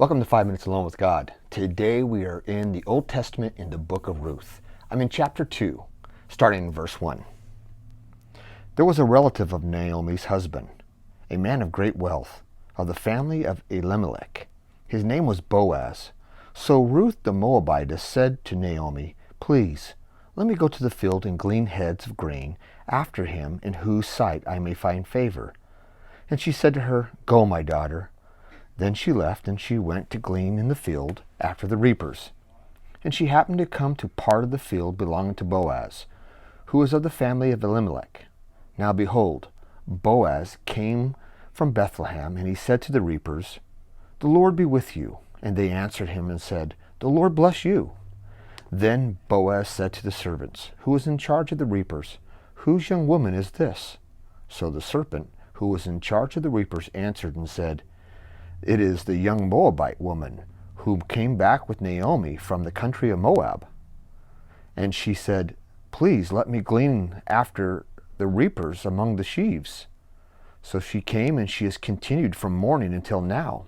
Welcome to 5 Minutes Alone with God. Today we are in the Old Testament in the book of Ruth. I'm in chapter 2, starting in verse 1. There was a relative of Naomi's husband, a man of great wealth, of the family of Elimelech. His name was Boaz. So Ruth the Moabitess said to Naomi, "Please, let me go to the field and glean heads of grain after him in whose sight I may find favor." And she said to her, "Go, my daughter." Then she left, and she went to glean in the field after the reapers. And she happened to come to part of the field belonging to Boaz, who was of the family of Elimelech. Now behold, Boaz came from Bethlehem, and he said to the reapers, "The Lord be with you." And they answered him and said, "The Lord bless you." Then Boaz said to the servants, who was in charge of the reapers, "Whose young woman is this?" So the servant, who was in charge of the reapers, answered and said, "It is the young Moabite woman who came back with Naomi from the country of Moab." And she said, "Please let me glean after the reapers among the sheaves." So she came, and she has continued from morning until now,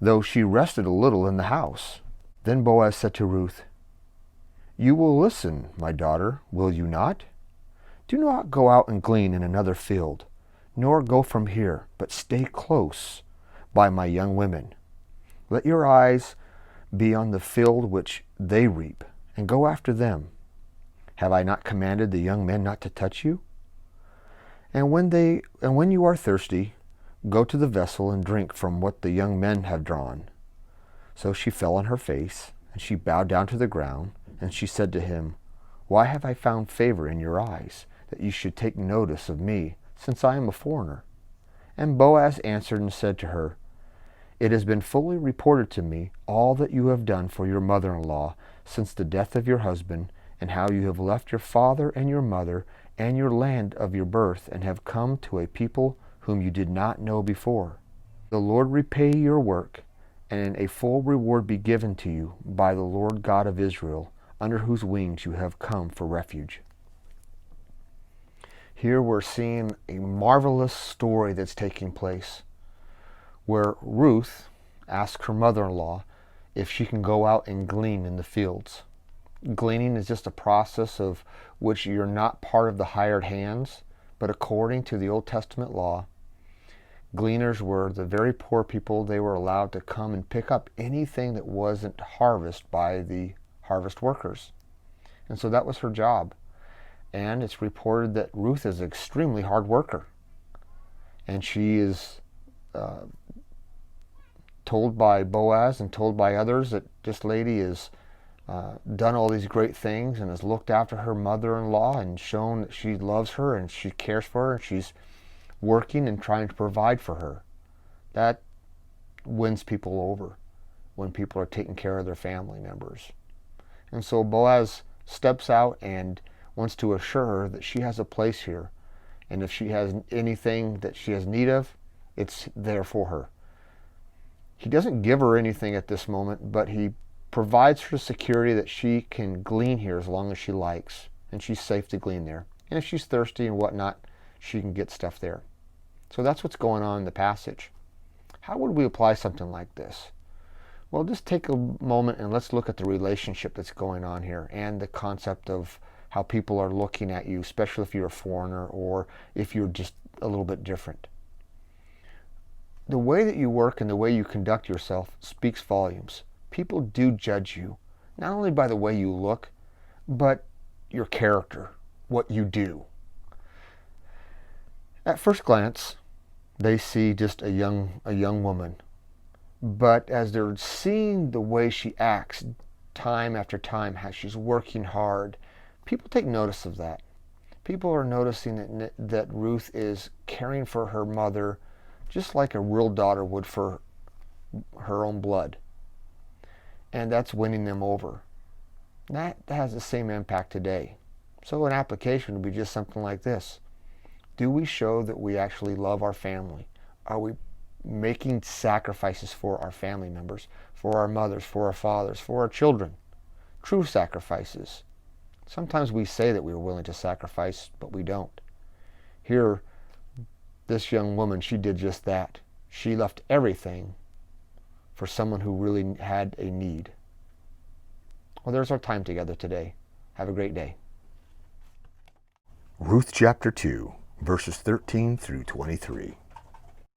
though she rested a little in the house. Then Boaz said to Ruth, "You will listen, my daughter, will you not? Do not go out and glean in another field, nor go from here, but stay close by my young women. Let your eyes be on the field which they reap, and go after them. Have I not commanded the young men not to touch you? And when you are thirsty, go to the vessel and drink from what the young men have drawn." So she fell on her face, and she bowed down to the ground, and she said to him, "Why have I found favor in your eyes, that you should take notice of me, since I am a foreigner?" And Boaz answered and said to her, "It has been fully reported to me all that you have done for your mother-in-law since the death of your husband, and how you have left your father and your mother and your land of your birth, and have come to a people whom you did not know before. The Lord repay your work, and a full reward be given to you by the Lord God of Israel, under whose wings you have come for refuge." Here we're seeing a marvelous story that's taking place, where Ruth asks her mother-in-law if she can go out and glean in the fields. Gleaning is just a process of which you're not part of the hired hands, but according to the Old Testament law, gleaners were the very poor people. They were allowed to come and pick up anything that wasn't harvested by the harvest workers. And so that was her job. And it's reported that Ruth is an extremely hard worker. And she is told by Boaz and told by others that this lady has done all these great things and has looked after her mother-in-law and shown that she loves her and she cares for her and she's working and trying to provide for her. That wins people over when people are taking care of their family members. And so Boaz steps out and wants to assure her that she has a place here, and if she has anything that she has need of, it's there for her. He doesn't give her anything at this moment, but he provides her security that she can glean here as long as she likes, and she's safe to glean there. And if she's thirsty and whatnot, she can get stuff there. So that's what's going on in the passage. How would we apply something like this? Well, just take a moment and let's look at the relationship that's going on here and the concept of how people are looking at you, especially if you're a foreigner or if you're just a little bit different. The way that you work and the way you conduct yourself speaks volumes. People do judge you, not only by the way you look, but your character, what you do. At first glance, they see just a young woman. But as they're seeing the way she acts time after time, how she's working hard, people take notice of that. People are noticing that Ruth is caring for her mother just like a real daughter would for her own blood. And that's winning them over. That has the same impact today. So an application would be just something like this. Do we show that we actually love our family? Are we making sacrifices for our family members, for our mothers, for our fathers, for our children? True sacrifices. Sometimes we say that we are willing to sacrifice, but we don't. Here, this young woman, she did just that. She left everything for someone who really had a need. Well, there's our time together today. Have a great day. Ruth chapter 2, verses 13 through 23.